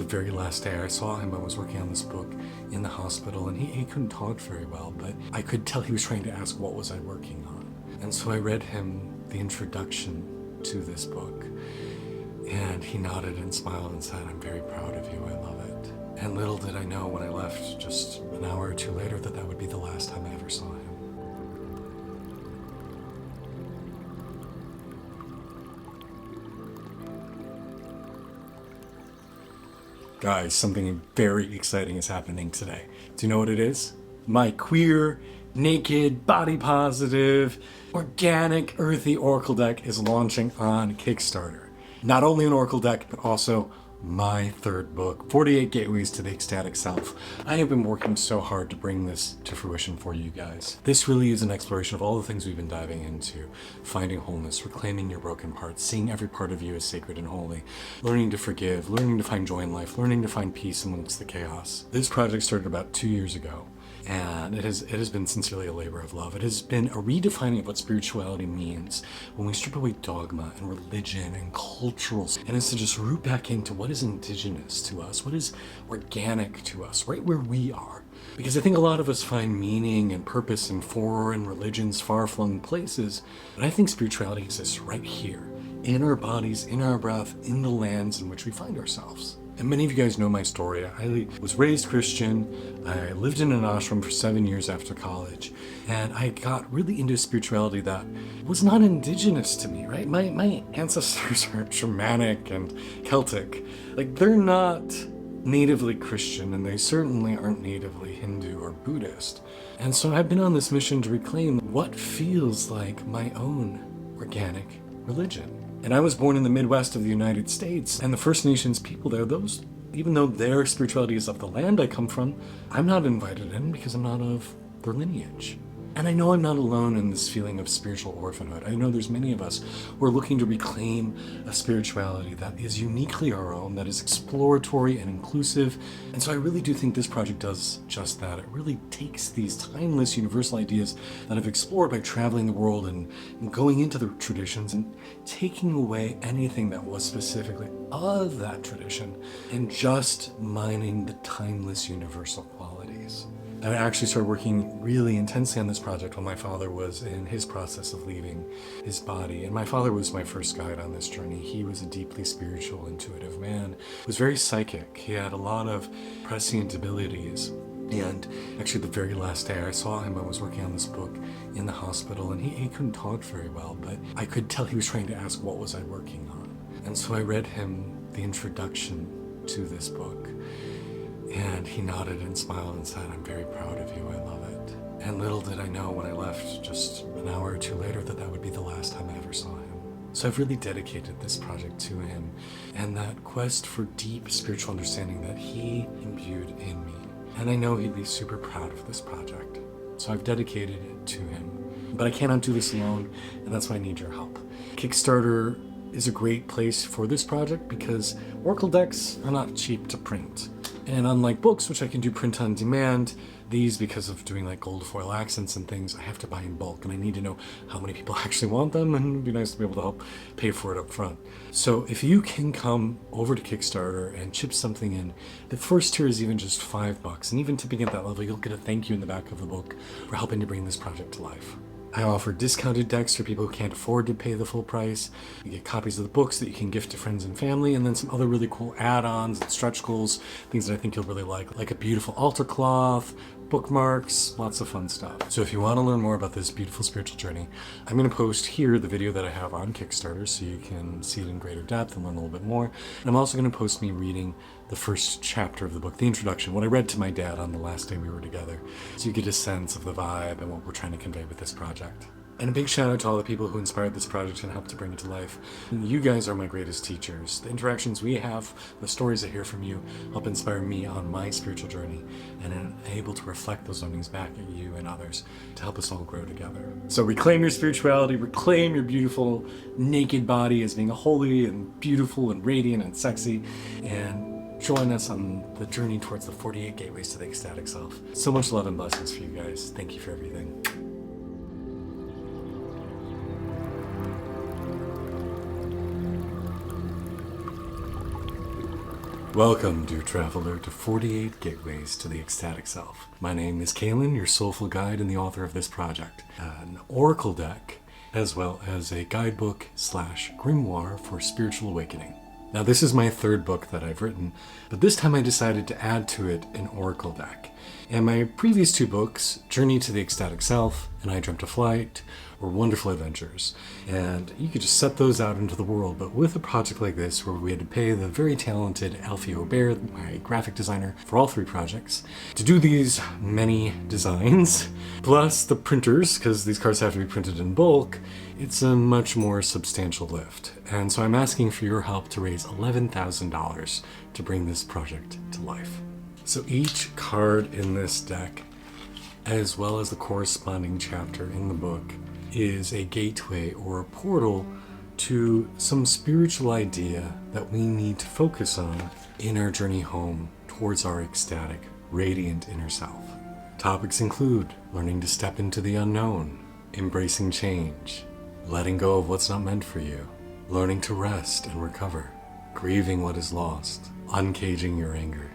very last day I saw him, I was working on this book in the hospital, and he couldn't talk very well, but I could tell he was trying to ask what was I working on. And so I read him the introduction to this book, and he nodded and smiled and said, "I'm very proud of you, I love it." And little did I know when I left just an hour or two later that that would be the last time I ever saw him. Guys, something very exciting is happening today. Do you know what it is? My queer, naked, body positive, organic, earthy Oracle deck is launching on Kickstarter. Not only an Oracle deck, but also my third book, 48 Gateways to the Ecstatic Self. I have been working so hard to bring this to fruition for you guys. This really is an exploration of all the things we've been diving into. Finding wholeness, reclaiming your broken parts, seeing every part of you as sacred and holy, learning to forgive, learning to find joy in life, learning to find peace amongst the chaos. This project started about 2 years ago, and it has been sincerely a labor of love. It has been a redefining of what spirituality means when we strip away dogma and religion and cultural, and it's to just root back into what is indigenous to us, what is organic to us, right where we are. Because I think a lot of us find meaning and purpose in foreign religions, far-flung places, but I think spirituality exists right here, in our bodies, in our breath, in the lands in which we find ourselves. And many of you guys know my story. I was raised Christian. I lived in an ashram for 7 years after college. And I got really into spirituality that was not indigenous to me, right? My ancestors are Germanic and Celtic. Like, they're not natively Christian, and they certainly aren't natively Hindu or Buddhist. And so I've been on this mission to reclaim what feels like my own organic religion. And I was born in the Midwest of the United States, and the First Nations people there, those, even though their spirituality is of the land I come from, I'm not invited in because I'm not of their lineage. And I know I'm not alone in this feeling of spiritual orphanhood. I know there's many of us who are looking to reclaim a spirituality that is uniquely our own, that is exploratory and inclusive. And so I really do think this project does just that. It really takes these timeless universal ideas that I've explored by traveling the world and going into the traditions and taking away anything that was specifically of that tradition and just mining the timeless universal qualities. I actually started working really intensely on this project when my father was in his process of leaving his body. And my father was my first guide on this journey. He was a deeply spiritual, intuitive man. He was very psychic. He had a lot of prescient abilities. And actually the very last day I saw him, I was working on this book in the hospital, and he couldn't talk very well, but I could tell he was trying to ask what was I working on. And so I read him the introduction to this book. And he nodded and smiled and said, "I'm very proud of you, I love it." And little did I know when I left just an hour or two later that that would be the last time I ever saw him. So I've really dedicated this project to him and that quest for deep spiritual understanding that he imbued in me. And I know he'd be super proud of this project. So I've dedicated it to him. But I cannot do this alone, and that's why I need your help. Kickstarter is a great place for this project because Oracle decks are not cheap to print. And unlike books, which I can do print on demand, these, because of doing like gold foil accents and things, I have to buy in bulk, and I need to know how many people actually want them, and it'd be nice to be able to help pay for it up front. So if you can come over to Kickstarter and chip something in, the first tier is even just $5, and even tipping at that level, you'll get a thank you in the back of the book for helping to bring this project to life. I offer discounted decks for people who can't afford to pay the full price. You get copies of the books that you can gift to friends and family, and then some other really cool add-ons and stretch goals, things that I think you'll really like a beautiful altar cloth, bookmarks, lots of fun stuff. So if you want to learn more about this beautiful spiritual journey, I'm going to post here the video that I have on Kickstarter so you can see it in greater depth and learn a little bit more. And I'm also going to post me reading the first chapter of the book, the introduction, what I read to my dad on the last day we were together, so you get a sense of the vibe and what we're trying to convey with this project. And a big shout out to all the people who inspired this project and helped to bring it to life. You guys are my greatest teachers. The interactions we have, the stories I hear from you, help inspire me on my spiritual journey, and I'm able to reflect those learnings back at you and others to help us all grow together. So reclaim your spirituality, reclaim your beautiful naked body as being holy and beautiful and radiant and sexy, and join us on the journey towards the 48 Gateways to the Ecstatic Self. So much love and blessings for you guys. Thank you for everything. Welcome, dear traveler, to 48 Gateways to the Ecstatic Self. My name is Kalen, your soulful guide and the author of this project, an oracle deck, as well as a guidebook / grimoire for spiritual awakening. Now, this is my third book that I've written, but this time I decided to add to it an oracle deck. And my previous two books, Journey to the Ecstatic Self and I Dreamt a Flight, were wonderful adventures. And you could just set those out into the world, but with a project like this, where we had to pay the very talented Alfie Aubert, my graphic designer for all three projects, to do these many designs, plus the printers, because these cards have to be printed in bulk, it's a much more substantial lift. And so I'm asking for your help to raise $11,000 to bring this project to life. So each card in this deck, as well as the corresponding chapter in the book, is a gateway or a portal to some spiritual idea that we need to focus on in our journey home towards our ecstatic, radiant inner self. Topics include learning to step into the unknown, embracing change, letting go of what's not meant for you, learning to rest and recover, grieving what is lost, uncaging your anger,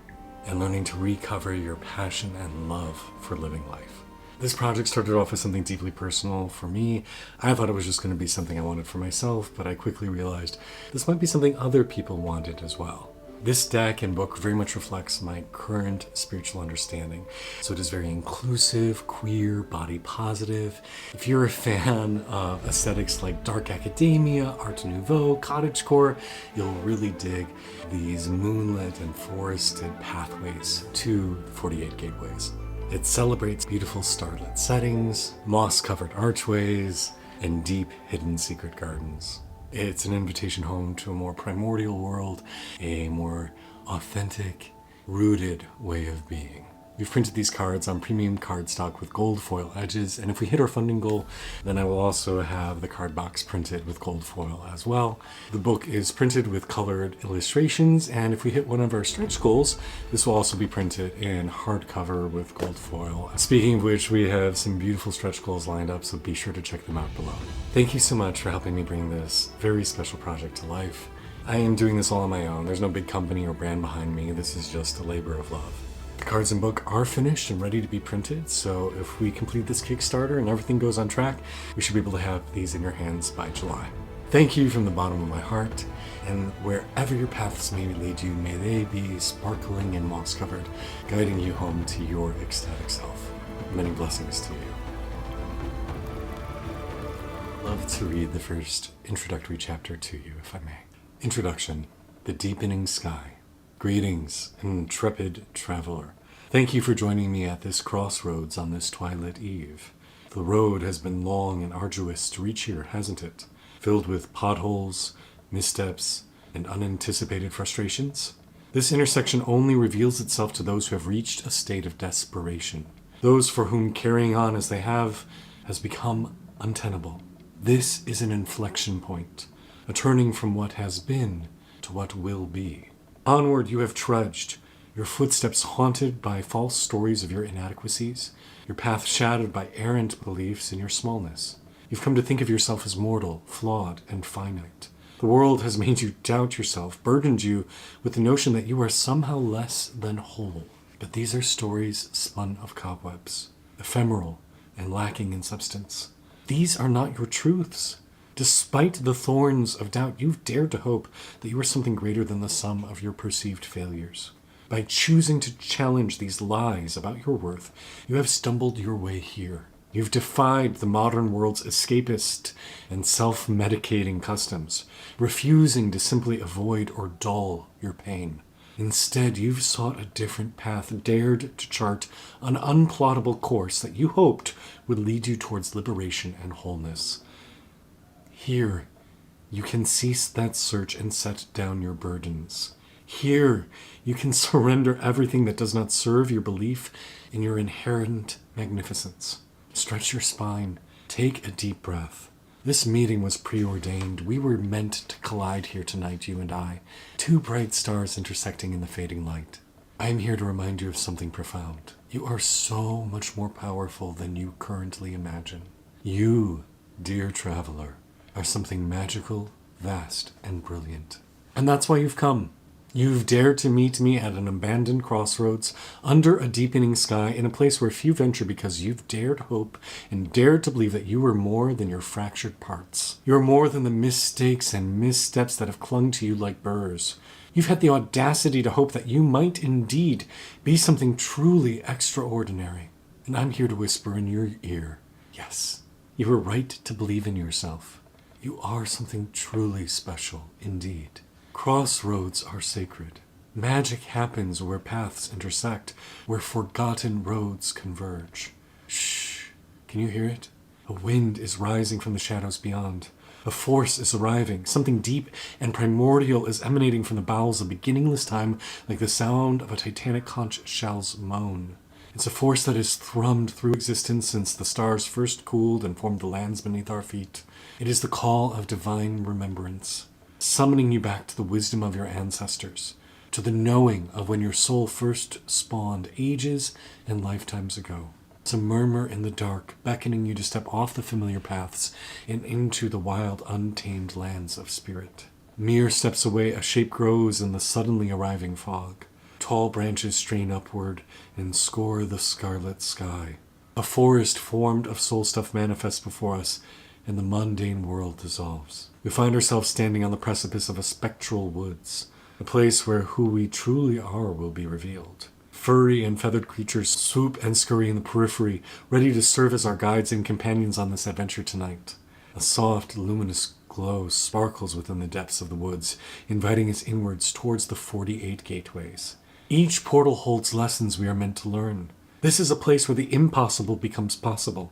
and learning to recover your passion and love for living life. This project started off as something deeply personal for me. I thought it was just going to be something I wanted for myself, but I quickly realized this might be something other people wanted as well. This deck and book very much reflects my current spiritual understanding. So it is very inclusive, queer, body positive. If you're a fan of aesthetics like dark academia, art nouveau, cottagecore, you'll really dig these moonlit and forested pathways to 48 Gateways. It celebrates beautiful starlit settings, moss-covered archways, and deep hidden secret gardens. It's an invitation home to a more primordial world, a more authentic, rooted way of being. We've printed these cards on premium cardstock with gold foil edges, and if we hit our funding goal, then I will also have the card box printed with gold foil as well. The book is printed with colored illustrations, and if we hit one of our stretch goals, this will also be printed in hardcover with gold foil. Speaking of which, we have some beautiful stretch goals lined up, so be sure to check them out below. Thank you so much for helping me bring this very special project to life. I am doing this all on my own. There's no big company or brand behind me. This is just a labor of love. The cards and book are finished and ready to be printed, so if we complete this Kickstarter and everything goes on track, we should be able to have these in your hands by July. Thank you from the bottom of my heart, and wherever your paths may lead you, may they be sparkling and moss-covered, guiding you home to your ecstatic self. Many blessings to you. I'd love to read the first introductory chapter to you, if I may. Introduction: The Deepening Sky. Greetings, intrepid traveler. Thank you for joining me at this crossroads on this twilight eve. The road has been long and arduous to reach here, hasn't it? Filled with potholes, missteps, and unanticipated frustrations? This intersection only reveals itself to those who have reached a state of desperation. Those for whom carrying on as they have has become untenable. This is an inflection point, a turning from what has been to what will be. Onward you have trudged, your footsteps haunted by false stories of your inadequacies, your path shadowed by errant beliefs in your smallness. You've come to think of yourself as mortal, flawed, and finite. The world has made you doubt yourself, burdened you with the notion that you are somehow less than whole. But these are stories spun of cobwebs, ephemeral and lacking in substance. These are not your truths. Despite the thorns of doubt, you've dared to hope that you are something greater than the sum of your perceived failures. By choosing to challenge these lies about your worth, you have stumbled your way here. You've defied the modern world's escapist and self-medicating customs, refusing to simply avoid or dull your pain. Instead, you've sought a different path, dared to chart an unplottable course that you hoped would lead you towards liberation and wholeness. Here, you can cease that search and set down your burdens. Here, you can surrender everything that does not serve your belief in your inherent magnificence. Stretch your spine. Take a deep breath. This meeting was preordained. We were meant to collide here tonight, you and I. Two bright stars intersecting in the fading light. I am here to remind you of something profound. You are so much more powerful than you currently imagine. You, dear traveler, are something magical, vast, and brilliant. And that's why you've come. You've dared to meet me at an abandoned crossroads, under a deepening sky, in a place where few venture because you've dared hope and dared to believe that you were more than your fractured parts. You're more than the mistakes and missteps that have clung to you like burrs. You've had the audacity to hope that you might indeed be something truly extraordinary. And I'm here to whisper in your ear, yes, you were right to believe in yourself. You are something truly special indeed. Crossroads are sacred. Magic happens where paths intersect, where forgotten roads converge. Shh! Can you hear it? A wind is rising from the shadows beyond. A force is arriving. Something deep and primordial is emanating from the bowels of beginningless time, like the sound of a titanic conch shell's moan. It's a force that has thrummed through existence since the stars first cooled and formed the lands beneath our feet. It is the call of divine remembrance, summoning you back to the wisdom of your ancestors, to the knowing of when your soul first spawned ages and lifetimes ago. It's a murmur in the dark, beckoning you to step off the familiar paths and into the wild, untamed lands of spirit. Mere steps away, a shape grows in the suddenly arriving fog. Tall branches strain upward and score the scarlet sky. A forest formed of soul stuff manifests before us, and the mundane world dissolves. We find ourselves standing on the precipice of a spectral woods, a place where who we truly are will be revealed. Furry and feathered creatures swoop and scurry in the periphery, ready to serve as our guides and companions on this adventure tonight. A soft, luminous glow sparkles within the depths of the woods, inviting us inwards towards the 48 gateways. Each portal holds lessons we are meant to learn. This is a place where the impossible becomes possible.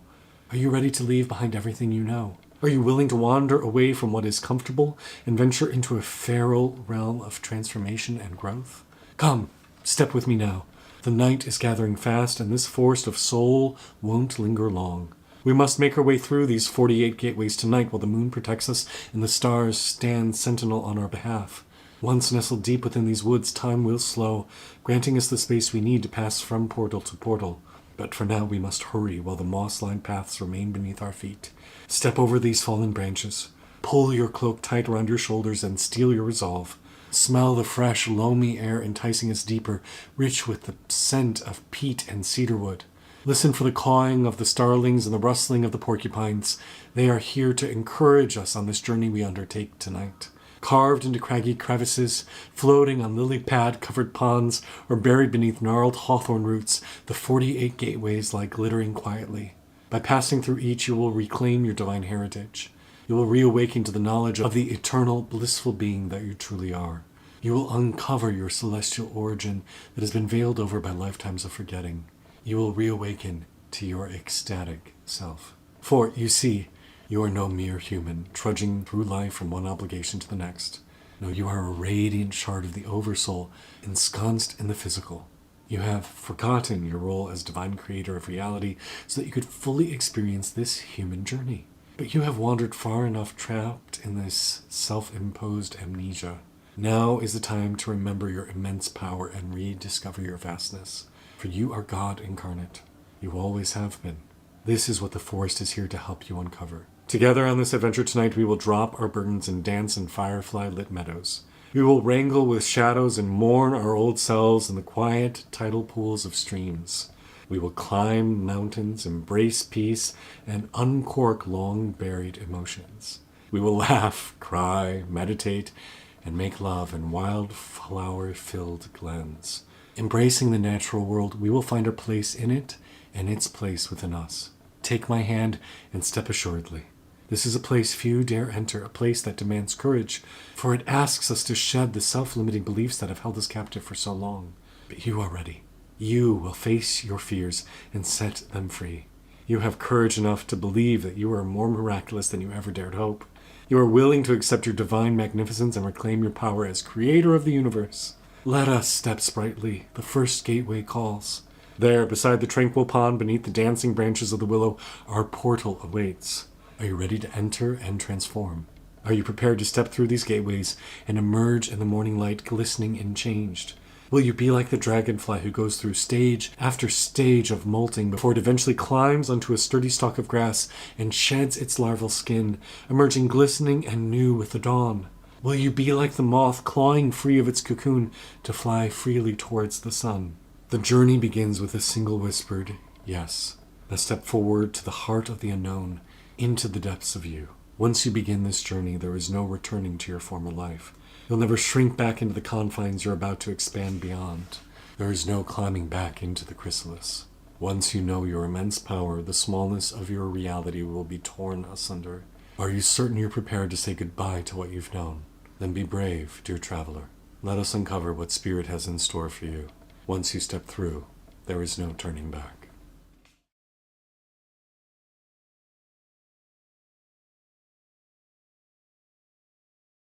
Are you ready to leave behind everything you know? Are you willing to wander away from what is comfortable and venture into a feral realm of transformation and growth? Come, step with me now. The night is gathering fast, and this forest of soul won't linger long. We must make our way through these 48 gateways tonight while the moon protects us and the stars stand sentinel on our behalf. Once nestled deep within these woods, time will slow, granting us the space we need to pass from portal to portal. But for now we must hurry while the moss-lined paths remain beneath our feet. Step over these fallen branches. Pull your cloak tight around your shoulders and steel your resolve. Smell the fresh, loamy air enticing us deeper, rich with the scent of peat and cedarwood. Listen for the cawing of the starlings and the rustling of the porcupines. They are here to encourage us on this journey we undertake tonight. Carved into craggy crevices, floating on lily-pad-covered ponds, or buried beneath gnarled hawthorn roots, the 48 gateways lie glittering quietly. By passing through each, you will reclaim your divine heritage. You will reawaken to the knowledge of the eternal, blissful being that you truly are. You will uncover your celestial origin that has been veiled over by lifetimes of forgetting. You will reawaken to your ecstatic self. For, you see, you are no mere human, trudging through life from one obligation to the next. No, you are a radiant shard of the Oversoul, ensconced in the physical. You have forgotten your role as divine creator of reality so that you could fully experience this human journey. But you have wandered far enough, trapped in this self-imposed amnesia. Now is the time to remember your immense power and rediscover your vastness. For you are God incarnate. You always have been. This is what the forest is here to help you uncover. Together on this adventure tonight, we will drop our burdens and dance in firefly-lit meadows. We will wrangle with shadows and mourn our old selves in the quiet, tidal pools of streams. We will climb mountains, embrace peace, and uncork long-buried emotions. We will laugh, cry, meditate, and make love in wildflower-filled glens. Embracing the natural world, we will find our place in it and its place within us. Take my hand and step assuredly. This is a place few dare enter, a place that demands courage, for it asks us to shed the self-limiting beliefs that have held us captive for so long. But you are ready. You will face your fears and set them free. You have courage enough to believe that you are more miraculous than you ever dared hope. You are willing to accept your divine magnificence and reclaim your power as creator of the universe. Let us step sprightly. The first gateway calls. There, beside the tranquil pond, beneath the dancing branches of the willow, our portal awaits. Are you ready to enter and transform? Are you prepared to step through these gateways and emerge in the morning light, glistening and changed? Will you be like the dragonfly who goes through stage after stage of molting before it eventually climbs onto a sturdy stalk of grass and sheds its larval skin, emerging glistening and new with the dawn? Will you be like the moth clawing free of its cocoon to fly freely towards the sun? The journey begins with a single whispered yes, a step forward to the heart of the unknown, into the depths of you. Once you begin this journey, there is no returning to your former life. You'll never shrink back into the confines you're about to expand beyond. There is no climbing back into the chrysalis. Once you know your immense power, the smallness of your reality will be torn asunder. Are you certain you're prepared to say goodbye to what you've known? Then be brave, dear traveler. Let us uncover what Spirit has in store for you. Once you step through, there is no turning back.